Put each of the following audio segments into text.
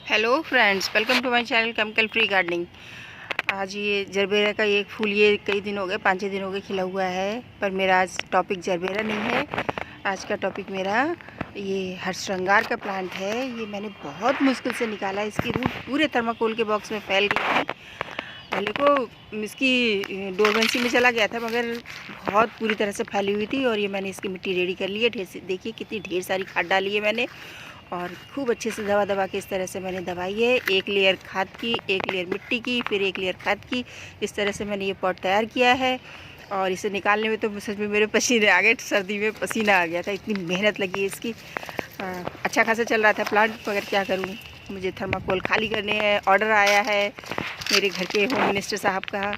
Hello friends, welcome to my channel chemical free gardening. आज ये gerbera का एक फूल ये कई दिन हो गए, 5-6 दिन हो गए खिला हुआ है, पर मेरा आज टॉपिक जरबेरा नहीं है। आज का टॉपिक मेरा ये हरश्रृंगार का प्लांट है। ये मैंने बहुत मुश्किल से निकाला। इसकी रूट पूरे थर्माकोल के बॉक्स में फैल गई थी। पहले को इसकी डोरमेंसी में चला गया था, मगर बहुत पूरी तरह से फैली हुई थी। और ये मैंने इसकी मिट्टी रेडी कर ली है। देखिए कितनी ढेर सारी खाद डाली है मैंने, और खूब अच्छे से दबा दबा के इस तरह से मैंने दबाई है। एक लेयर खाद की, एक लेयर मिट्टी की, फिर एक लेयर खाद की। इस तरह से मैंने ये पॉट तैयार किया है। और इसे निकालने में तो सच में मेरे पसीने आ गए, सर्दी में पसीना आ गया था, इतनी मेहनत लगी है इसकी। अच्छा खासा चल रहा था प्लांट, मगर क्या करूँ, मुझे थर्माकोल खाली करने हैं। ऑर्डर आया है मेरे घर के होम मिनिस्टर साहब का,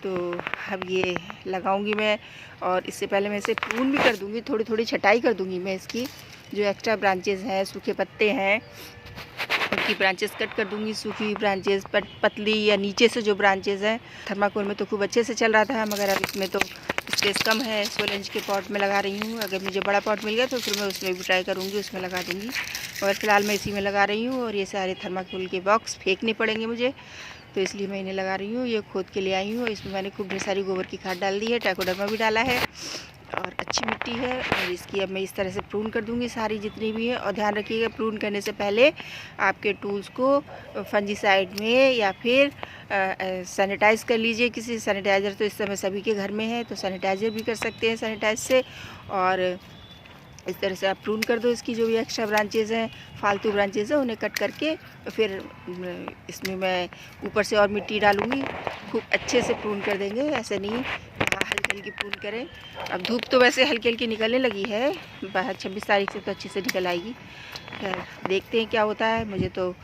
तो अब ये लगाऊंगी मैं। और इससे पहले मैं इसे प्रून भी कर दूंगी, थोड़ी थोड़ी छटाई कर दूंगी मैं इसकी। जो एक्स्ट्रा ब्रांचेस हैं, सूखे पत्ते हैं, उनकी ब्रांचेस कट कर दूंगी। सूखी ब्रांचेस पतली या नीचे से जो ब्रांचेस हैं। थर्माकोल में तो खूब अच्छे से चल रहा था, मगर अब इसमें तो स्पेस कम है। 16 इंच के पॉट में लगा रही हूँ। अगर मुझे बड़ा पॉट मिल गया तो फिर मैं उसमें भी ट्राई करूँगी, उसमें लगा दूँगी। और फिलहाल मैं इसी में लगा रही हूँ। और ये सारे थर्माकोल के बॉक्स फेंकने पड़ेंगे मुझे, तो इसलिए मैं इन्हें लगा रही हूँ। ये खोद के ले आई हूँ। इसमें मैंने खूब ढेर सारी गोबर की खाद डाल दी है, ट्राइकोडर्मा भी डाला है, और अच्छी मिट्टी है। और इसकी अब मैं इस तरह से प्रून कर दूंगी सारी जितनी भी है। और ध्यान रखिएगा, प्रून करने से पहले आपके टूल्स को फंजीसाइड में या फिर सैनिटाइज़ कर लीजिए किसी सैनिटाइज़र। तो इस समय सभी के घर में है, तो सैनिटाइज़र भी कर सकते हैं सैनिटाइज से। और इस तरह से आप प्रून कर दो। इसकी जो भी एक्स्ट्रा ब्रांचेज़ हैं, फालतू ब्रांचेज़ हैं, उन्हें कट करके फिर इसमें मैं ऊपर से और मिट्टी डालूँगी। खूब अच्छे से प्रून कर देंगे, ऐसे नहीं हल्की हल्की प्रून करें। अब धूप तो वैसे हल्की हल्की निकलने लगी है, बाहर 26 तारीख से तो अच्छे से निकल आएगी। खैर देखते हैं क्या होता है। मुझे तो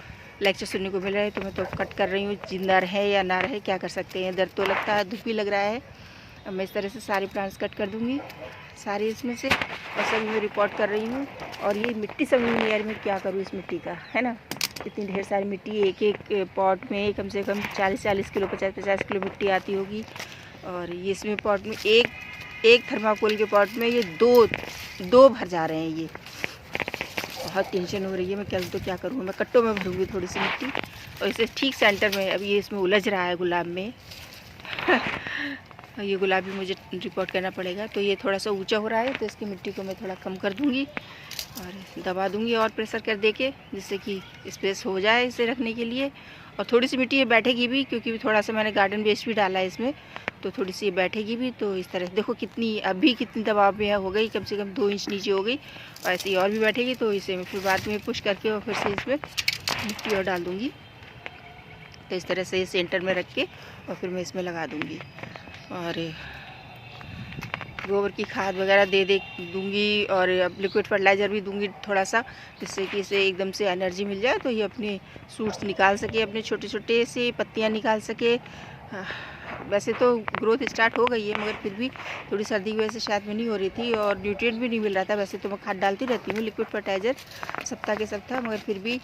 लेक्चर सुनने को मिल रहा है, तो मैं तो कट कर रही हूँ। जिंदा रहे या ना रहे, क्या कर सकते हैं। दर्द तो लगता है, धूप भी लग रहा है। अब मैं इस तरह से सारे प्लांट्स कट कर दूँगी, सारे इसमें से। और सभी मैं रिपोर्ट कर रही हूँ। और ये मिट्टी समझ में नहीं आ रही मैं क्या करूँ इस मिट्टी का, है ना। इतनी ढेर सारी मिट्टी, एक एक पॉट में कम से कम 40-40 किलो, 50-50 किलो मिट्टी आती होगी। और ये इसमें पॉट में एक थर्माकोल के पॉट में ये दो भर जा रहे हैं। ये बहुत टेंशन हो रही है। मैं कल तो क्या करूँ, मैं कट्टों में भरूँगी थोड़ी सी मिट्टी, और इसे ठीक सेंटर में। अब ये इसमें उलझ रहा है गुलाब में ये गुलाब भी मुझे रिपोर्ट करना पड़ेगा। तो ये थोड़ा सा ऊंचा हो रहा है, तो इसकी मिट्टी को मैं थोड़ा कम कर दूंगी और दबा दूंगी और प्रेशर कर दे के, जिससे कि स्पेस हो जाए इसे रखने के लिए। और थोड़ी सी मिट्टी ये बैठेगी भी, क्योंकि थोड़ा सा मैंने गार्डन वेस्ट भी डाला है इसमें, तो थोड़ी सी ये बैठेगी भी। तो इस तरह देखो कितनी अभी कितनी दबाव में हो गई, कम से कम 2 इंच नीचे हो गई। और ऐसे ही और भी बैठेगी, तो इसे मैं फिर बाद में पुश करके और फिर से इसमें मिट्टी और डाल दूँगी। तो इस तरह से सेंटर में रख के और फिर मैं इसमें लगा दूँगी। और गोबर की खाद वगैरह दे दूँगी, और अब लिक्विड फर्टिलाइज़र भी दूँगी थोड़ा सा, जिससे कि इसे एकदम से एनर्जी मिल जाए, तो ये अपने सूट्स निकाल सके, अपने छोटे छोटे से पत्तियाँ निकाल सके। वैसे तो ग्रोथ स्टार्ट हो गई है, मगर फिर भी थोड़ी सर्दी की वजह से शायद में नहीं हो रही थी, और न्यूट्रिएंट भी नहीं मिल रहा था। वैसे तो मैं खाद डालती रहती हूँ लिक्विड फर्टिलाइज़र सप्ताह के सप्ताह, मगर फिर भी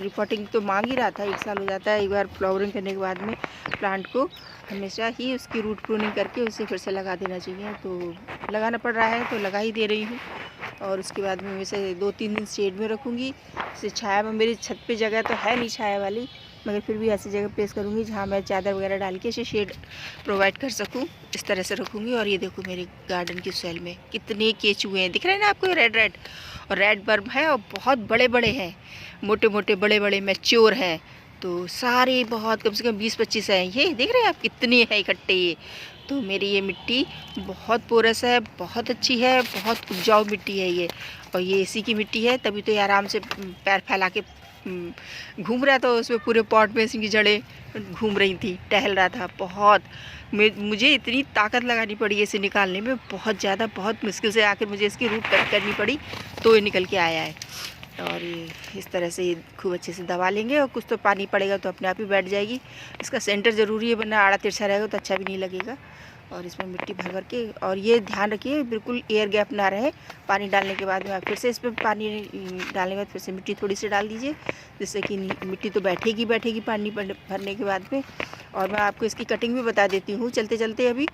रिपोर्टिंग तो मांग ही रहा था। 1 साल हो जाता है एक बार फ्लावरिंग करने के बाद में प्लांट को हमेशा ही उसकी रूट प्रूनिंग करके उसे फिर से लगा देना चाहिए। तो लगाना पड़ रहा है, तो लगा ही दे रही हूँ। और उसके बाद में वैसे 2-3 दिन शेड में रखूँगी। इसे छाया में, मेरी छत पे जगह तो है नहीं छाया वाली, मगर फिर भी ऐसी जगह प्लेस करूँगी जहाँ मैं चादर वगैरह डाल के इसे शेड प्रोवाइड कर सकूँ। इस तरह से रखूँगी। और ये देखो मेरे गार्डन की सॉइल में कितने केचुए हैं, दिख रहे हैं ना आपको, रेड और रेड बर्ब है, और बहुत बड़े बड़े हैं, मोटे मोटे बड़े बड़े मैच्योर हैं। तो सारे बहुत कम से कम 20-25 हैं। ये देख रहे हैं आप कितने हैं इकट्ठे ये। तो मेरी ये मिट्टी बहुत पोरस है, बहुत अच्छी है, बहुत उपजाऊ मिट्टी है ये। और ये इसी की मिट्टी है, तभी तो ये आराम से पैर फैला के घूम रहा था। उसमें पूरे पॉट में इसकी जड़ें घूम रही थी, टहल रहा था। बहुत मुझे इतनी ताकत लगानी पड़ी इसे निकालने में, बहुत ज़्यादा, बहुत मुश्किल से आकर मुझे इसकी रूट कट करनी पड़ी, तो ये निकल के आया है। और ये इस तरह से ये खूब अच्छे से दबा लेंगे, और कुछ तो पानी पड़ेगा तो अपने आप ही बैठ जाएगी। इसका सेंटर ज़रूरी है, वरना आड़ा तिरछा रहेगा तो अच्छा भी नहीं लगेगा। और इसमें मिट्टी भर भर के, और ये ध्यान रखिए बिल्कुल एयर गैप ना रहे। पानी डालने के बाद में आप फिर से इस पर पानी डालने के बाद फिर से मिट्टी थोड़ी सी डाल दीजिए, जिससे कि मिट्टी तो बैठेगी पानी भरने के बाद में। और मैं आपको इसकी कटिंग भी बता देती हूँ चलते चलते अभी।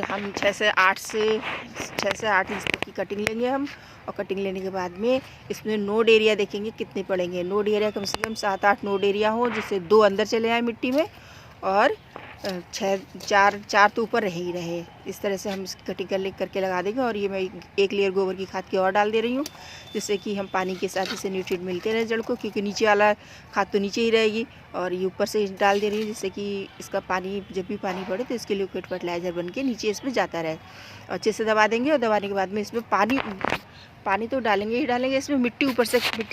हम 6 से 8 इंच तक की कटिंग लेंगे हम। और कटिंग लेने के बाद में इसमें नोड एरिया देखेंगे कितने पड़ेंगे। नोड एरिया कम से कम 7-8 नोड एरिया हो, जिससे 2 अंदर चले आए मिट्टी में और 4 तो ऊपर रह ही रहे। इस तरह से हम इसकी कटिंग करके लगा देंगे। और ये मैं एक लेयर गोबर की खाद की और डाल दे रही हूँ, जिससे कि हम पानी के साथ इसे न्यूट्रिएंट मिलते रहे जड़ को, क्योंकि नीचे वाला खाद तो नीचे ही रहेगी और ये ऊपर से डाल दे रही हूँ, जिससे कि इसका पानी जब भी पानी पड़े तो इसके लिक्विड फर्टिलाइज़र बन के नीचे इसमें जाता रहे। अच्छे से दबा देंगे और दबाने के बाद में इसमें पानी तो डालेंगे ही डालेंगे। इसमें मिट्टी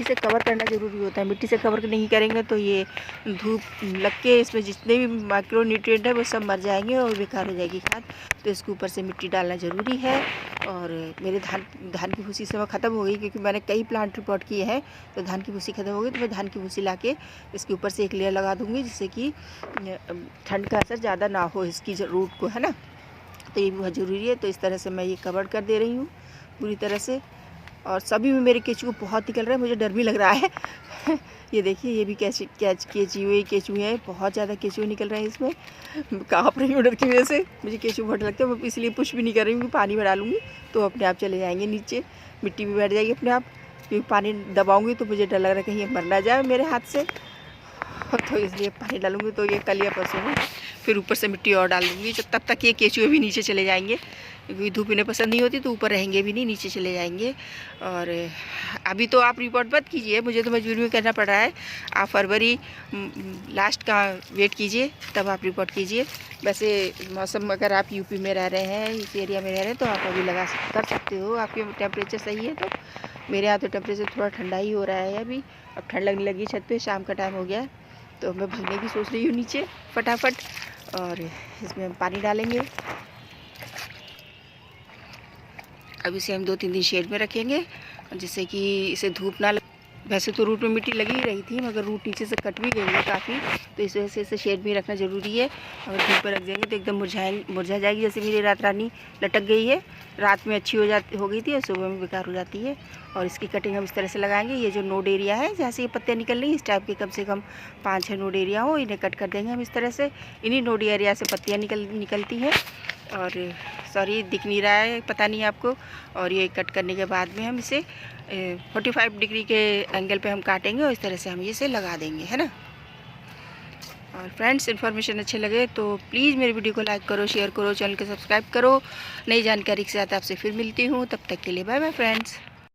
से कवर करना ज़रूरी होता है। मिट्टी से कवर नहीं करेंगे तो ये धूप लग के इसमें जितने भी माइक्रो न्यूट्रिएंट है वो सब मर जाएंगे और बेकार हो जाएगी खाद। तो इसके ऊपर से मिट्टी डालना ज़रूरी है। और मेरे धान की भूसी से ख़त्म हो गई, क्योंकि मैंने कई प्लांट रिपोर्ट किए हैं, तो धान की भूसी ख़त्म हो गई। तो मैं धान की भूसी ला के इसके ऊपर से एक लेयर लगा दूँगी, जिससे कि ठंड का असर ज़्यादा ना हो इसकी रूट को, है ना। तो ये बहुत ज़रूरी है। तो इस तरह से मैं ये कवर कर दे रही हूँ पूरी तरह से। और सभी में मेरे केचू बहुत निकल रहा है, मुझे डर भी लग रहा है। ये देखिए, ये भी केचुए हैं, बहुत ज़्यादा केचुए निकल रहे हैं इसमें। काँप रही हूँ डर की वजह से, मुझे केचू बहुत लगता है। मैं इसलिए पुश भी नहीं कर रही हूँ, पानी में डालूँगी तो अपने आप चले जाएंगे नीचे, मिट्टी भी बैठ जाएगी अपने आप। क्योंकि पानी दबाऊँगी तो मुझे डर लग रहा है कहीं ये मर ना जाए मेरे हाथ से, तो इसलिए पानी डालूँगी। तो ये कल या परसों में फिर ऊपर से मिट्टी और डाल दूँगी, जब तब तक ये केचुए भी नीचे चले जाएंगे। क्योंकि धूप इन्हें पसंद नहीं होती तो ऊपर रहेंगे भी नहीं, नीचे चले जाएंगे। और अभी तो आप रिपोर्ट मत कीजिए, मुझे तो मजबूरी में करना पड़ रहा है। आप फरवरी लास्ट का वेट कीजिए, तब आप रिपोर्ट कीजिए। वैसे मौसम, अगर आप यूपी में रह रहे हैं, इस एरिया में रह रहे हैं, तो आप अभी कर सकते हो। आपके टेम्परेचर सही है। तो मेरे यहाँ तो टेम्परेचर थोड़ा ठंडा ही हो रहा है अभी। अब ठंड लगने लगी छत पे, शाम का टाइम हो गया, तो मैं भगने की सोच रही हूँ नीचे फटाफट। और इसमें हम पानी डालेंगे। अब इसे हम 2-3 दिन शेड में रखेंगे, जिससे कि इसे धूप ना लगे। वैसे तो रूट में मिट्टी लगी ही रही थी, मगर रूट नीचे से कट भी गई है काफ़ी, तो इस वजह से इसे शेड में रखना ज़रूरी है। अगर धूप पर रख देंगे तो एकदम मुरझा जाएगी। जैसे मेरी रात रानी लटक गई है, रात में अच्छी हो गई थी और सुबह में बेकार हो जाती है। और इसकी कटिंग हम इस तरह से लगाएंगे। ये जो नोड एरिया है, जहाँ से ये पत्तियाँ निकल रही हैं, इस टाइप के कम से कम 5-6 नोड एरिया हो, इन्हें कट कर देंगे हम इस तरह से। इन्हीं नोड एरिया से पत्तियाँ निकलती हैं। और सॉरी, दिख नहीं रहा है, पता नहीं आपको। और ये कट करने के बाद में हम इसे 45 डिग्री के एंगल पे हम काटेंगे और इस तरह से हम इसे लगा देंगे, है ना। और फ्रेंड्स, इन्फॉर्मेशन अच्छे लगे तो प्लीज़ मेरी वीडियो को लाइक करो, शेयर करो, चैनल को सब्सक्राइब करो। नई जानकारी के साथ आपसे फिर मिलती हूँ, तब तक के लिए बाय बाय फ्रेंड्स।